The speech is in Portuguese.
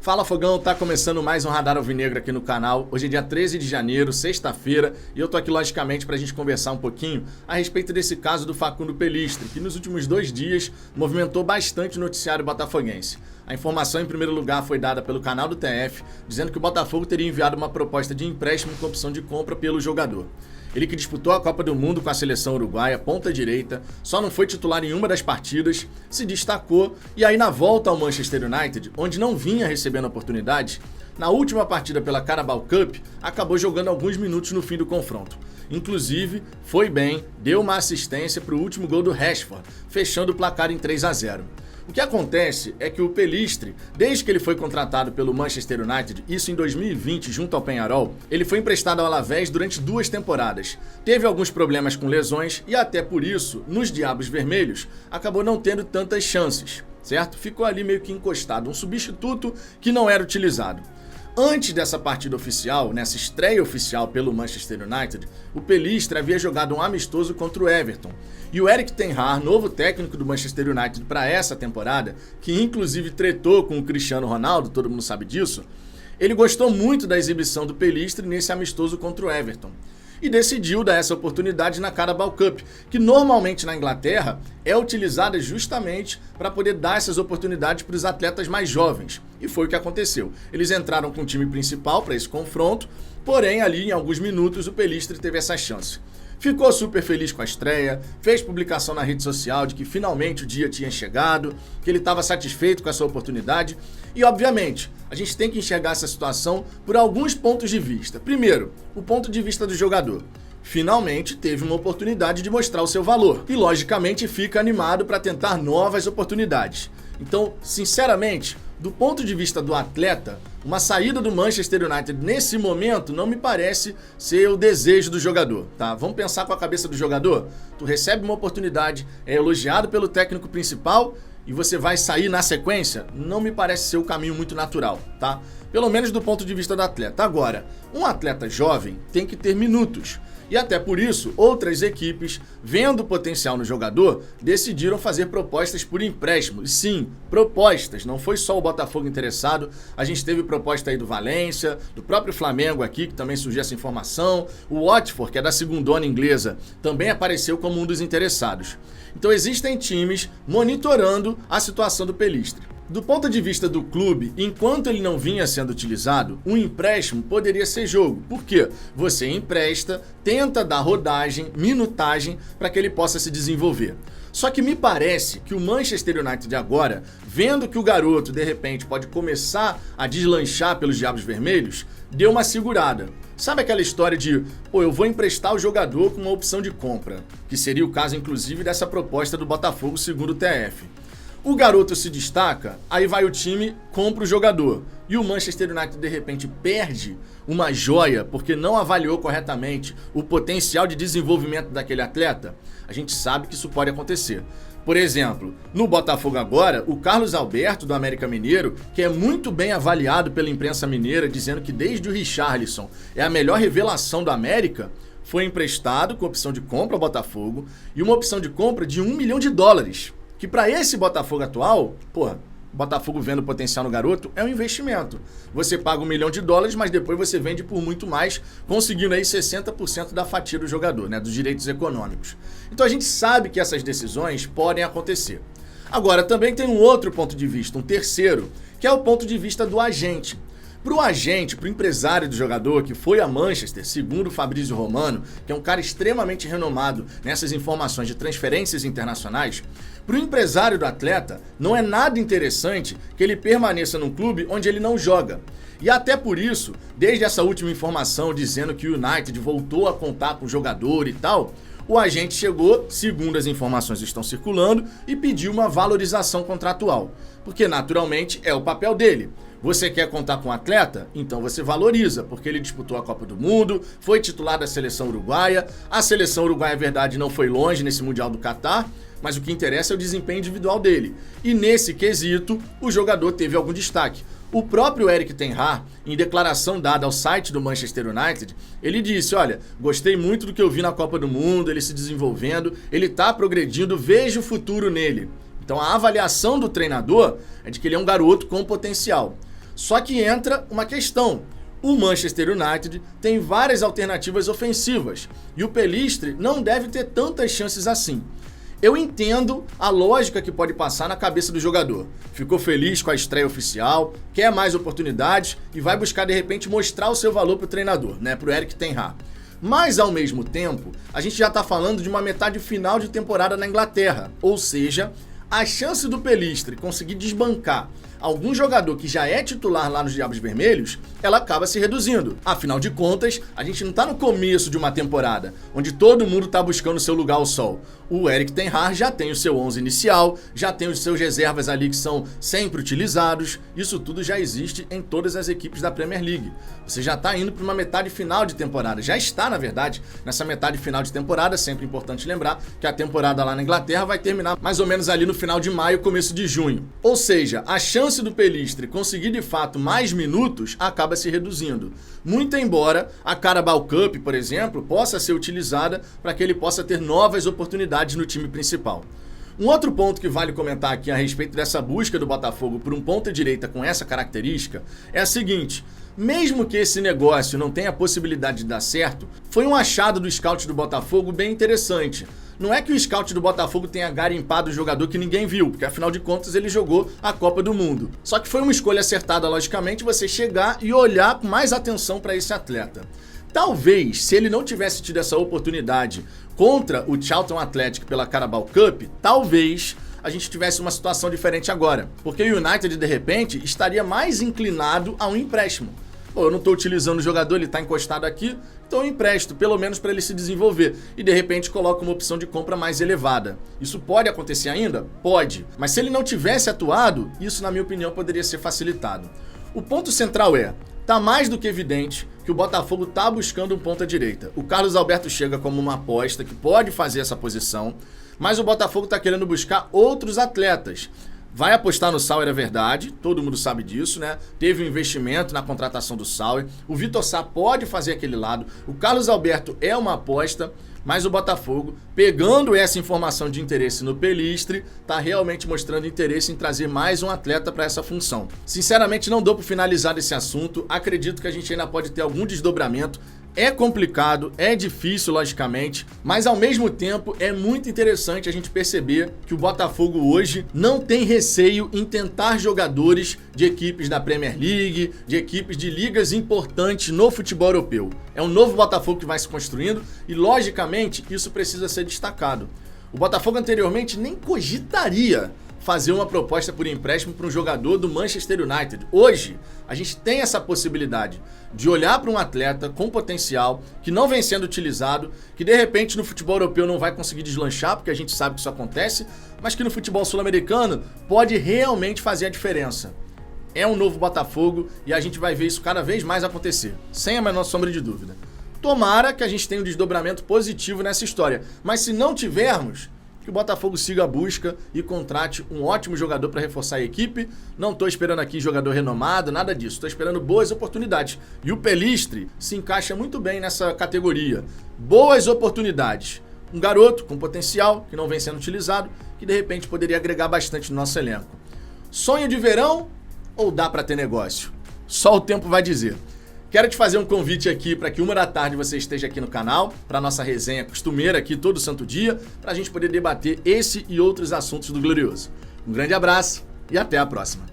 Fala Fogão, tá começando mais um Radar Alvinegro aqui no canal. Hoje é dia 13 de janeiro, sexta-feira, e eu tô aqui logicamente pra gente conversar um pouquinho a respeito desse caso do Facundo Pellistri, que nos últimos 2 dias movimentou bastante o noticiário botafoguense. A informação em primeiro lugar foi dada pelo canal do TF, dizendo que o Botafogo teria enviado uma proposta de empréstimo com opção de compra pelo jogador. Ele que disputou a Copa do Mundo com a seleção uruguaia, ponta direita, só não foi titular em uma das partidas, se destacou e aí na volta ao Manchester United, onde não vinha recebendo oportunidades, na última partida pela Carabao Cup, acabou jogando alguns minutos no fim do confronto. Inclusive, foi bem, deu uma assistência para o último gol do Rashford, fechando o placar em 3-0. O que acontece é que o Pellistri, desde que ele foi contratado pelo Manchester United, isso em 2020 junto ao Peñarol, ele foi emprestado ao Alavés durante 2 temporadas. Teve alguns problemas com lesões e até por isso, nos Diabos Vermelhos, acabou não tendo tantas chances, certo? Ficou ali meio que encostado, um substituto que não era utilizado. Antes dessa partida oficial, nessa estreia oficial pelo Manchester United, o Pellistri havia jogado um amistoso contra o Everton. E o Erik ten Hag, novo técnico do Manchester United para essa temporada, que inclusive tretou com o Cristiano Ronaldo, todo mundo sabe disso, ele gostou muito da exibição do Pellistri nesse amistoso contra o Everton. E decidiu dar essa oportunidade na Carabao Cup, que normalmente na Inglaterra é utilizada justamente para poder dar essas oportunidades para os atletas mais jovens. E foi o que aconteceu. Eles entraram com o time principal para esse confronto, porém ali em alguns minutos o Pellistri teve essa chance. Ficou super feliz com a estreia, fez publicação na rede social de que finalmente o dia tinha chegado, que ele estava satisfeito com essa oportunidade e, obviamente, a gente tem que enxergar essa situação por alguns pontos de vista. Primeiro, o ponto de vista do jogador. Finalmente teve uma oportunidade de mostrar o seu valor e, logicamente, fica animado para tentar novas oportunidades. Então, sinceramente, do ponto de vista do atleta, uma saída do Manchester United nesse momento não me parece ser o desejo do jogador, tá? Vamos pensar com a cabeça do jogador? Tu recebe uma oportunidade, é elogiado pelo técnico principal e você vai sair na sequência? Não me parece ser o caminho muito natural, tá? Pelo menos do ponto de vista do atleta. Agora, um atleta jovem tem que ter minutos. E até por isso, outras equipes, vendo o potencial no jogador, decidiram fazer propostas por empréstimo. E sim, propostas, não foi só o Botafogo interessado, a gente teve proposta aí do Valência, do próprio Flamengo aqui, que também surgiu essa informação, o Watford, que é da segundona inglesa, também apareceu como um dos interessados. Então existem times monitorando a situação do Pellistri. Do ponto de vista do clube, enquanto ele não vinha sendo utilizado, um empréstimo poderia ser jogo. Por quê? Você empresta, tenta dar rodagem, minutagem para que ele possa se desenvolver. Só que me parece que o Manchester United agora, vendo que o garoto de repente pode começar a deslanchar pelos Diabos Vermelhos, deu uma segurada. Sabe aquela história de, eu vou emprestar o jogador com uma opção de compra, que seria o caso inclusive dessa proposta do Botafogo segundo o TF. O garoto se destaca, aí vai o time, compra o jogador. E o Manchester United de repente perde uma joia porque não avaliou corretamente o potencial de desenvolvimento daquele atleta. A gente sabe que isso pode acontecer. Por exemplo, no Botafogo agora, o Carlos Alberto do América Mineiro, que é muito bem avaliado pela imprensa mineira, dizendo que desde o Richarlison é a melhor revelação do América, foi emprestado com opção de compra ao Botafogo e uma opção de compra de US$1 milhão. Que para esse Botafogo atual, o Botafogo vendo o potencial no garoto é um investimento. Você paga US$1 milhão, mas depois você vende por muito mais, conseguindo aí 60% da fatia do jogador, né, dos direitos econômicos. Então a gente sabe que essas decisões podem acontecer. Agora também tem um outro ponto de vista, um terceiro, que é o ponto de vista do agente. Para o agente, para o empresário do jogador que foi a Manchester, segundo o Fabrício Romano, que é um cara extremamente renomado nessas informações de transferências internacionais, para o empresário do atleta não é nada interessante que ele permaneça num clube onde ele não joga. E até por isso, desde essa última informação dizendo que o United voltou a contar com o jogador e tal, o agente chegou, segundo as informações estão circulando, e pediu uma valorização contratual. Porque naturalmente é o papel dele. Você quer contar com um atleta? Então você valoriza, porque ele disputou a Copa do Mundo, foi titular da seleção uruguaia. A seleção uruguaia, é verdade, não foi longe nesse Mundial do Catar, mas o que interessa é o desempenho individual dele. E nesse quesito, o jogador teve algum destaque. O próprio Erik ten Hag, em declaração dada ao site do Manchester United, ele disse, olha, gostei muito do que eu vi na Copa do Mundo, ele se desenvolvendo, ele está progredindo, vejo o futuro nele. Então a avaliação do treinador é de que ele é um garoto com potencial. Só que entra uma questão. O Manchester United tem várias alternativas ofensivas e o Pellistri não deve ter tantas chances assim. Eu entendo a lógica que pode passar na cabeça do jogador. Ficou feliz com a estreia oficial, quer mais oportunidades e vai buscar de repente mostrar o seu valor para o treinador, né, para o Erik ten Hag. Mas ao mesmo tempo, a gente já está falando de uma metade final de temporada na Inglaterra, ou seja, a chance do Pellistri conseguir desbancar algum jogador que já é titular lá nos Diabos Vermelhos, ela acaba se reduzindo. Afinal de contas, a gente não está no começo de uma temporada, onde todo mundo está buscando seu lugar ao sol. O Erik ten Hag já tem o seu 11 inicial, já tem os seus reservas ali que são sempre utilizados, isso tudo já existe em todas as equipes da Premier League. Você já está indo para uma metade final de temporada, já está, na verdade, nessa metade final de temporada, sempre importante lembrar que a temporada lá na Inglaterra vai terminar mais ou menos ali no final de maio, começo de junho. Ou seja, a chance do Pellistri conseguir de fato mais minutos acaba se reduzindo. Muito embora a Carabao Cup, por exemplo, possa ser utilizada para que ele possa ter novas oportunidades no time principal. Um outro ponto que vale comentar aqui a respeito dessa busca do Botafogo por um ponta-direita com essa característica é a seguinte: mesmo que esse negócio não tenha a possibilidade de dar certo, foi um achado do scout do Botafogo bem interessante. Não é que o scout do Botafogo tenha garimpado o jogador que ninguém viu, porque afinal de contas ele jogou a Copa do Mundo. Só que foi uma escolha acertada, logicamente, você chegar e olhar com mais atenção para esse atleta. Talvez, se ele não tivesse tido essa oportunidade contra o Charlton Athletic pela Carabao Cup, talvez a gente tivesse uma situação diferente agora. Porque o United, de repente, estaria mais inclinado a um empréstimo. Pô, eu não estou utilizando o jogador, ele está encostado aqui, então eu empresto, pelo menos para ele se desenvolver. E de repente coloco uma opção de compra mais elevada. Isso pode acontecer ainda? Pode. Mas se ele não tivesse atuado, isso, na minha opinião, poderia ser facilitado. O ponto central é: tá mais do que evidente que o Botafogo tá buscando um ponta-direita. O Carlos Alberto chega como uma aposta que pode fazer essa posição, mas o Botafogo tá querendo buscar outros atletas. Vai apostar no Sauer, é verdade, todo mundo sabe disso, né? Teve um investimento na contratação do Sauer, o Vitor Sá pode fazer aquele lado, o Carlos Alberto é uma aposta, mas o Botafogo, pegando essa informação de interesse no Pellistri, tá realmente mostrando interesse em trazer mais um atleta para essa função. Sinceramente, não dou para finalizar esse assunto, acredito que a gente ainda pode ter algum desdobramento. É complicado, é difícil, logicamente, mas ao mesmo tempo é muito interessante a gente perceber que o Botafogo hoje não tem receio em tentar jogadores de equipes da Premier League, de equipes de ligas importantes no futebol europeu. É um novo Botafogo que vai se construindo e, logicamente, isso precisa ser destacado. O Botafogo anteriormente nem cogitaria fazer uma proposta por empréstimo para um jogador do Manchester United. Hoje, a gente tem essa possibilidade de olhar para um atleta com potencial, que não vem sendo utilizado, que de repente no futebol europeu não vai conseguir deslanchar, porque a gente sabe que isso acontece, mas que no futebol sul-americano pode realmente fazer a diferença. É um novo Botafogo e a gente vai ver isso cada vez mais acontecer, sem a menor sombra de dúvida. Tomara que a gente tenha um desdobramento positivo nessa história, mas se não tivermos, que o Botafogo siga a busca e contrate um ótimo jogador para reforçar a equipe. Não estou esperando aqui jogador renomado, nada disso. Estou esperando boas oportunidades. E o Pellistri se encaixa muito bem nessa categoria. Boas oportunidades. Um garoto com potencial, que não vem sendo utilizado, que de repente poderia agregar bastante no nosso elenco. Sonho de verão ou dá para ter negócio? Só o tempo vai dizer. Quero te fazer um convite aqui para que 13h você esteja aqui no canal, para nossa resenha costumeira aqui todo santo dia, para a gente poder debater esse e outros assuntos do Glorioso. Um grande abraço e até a próxima.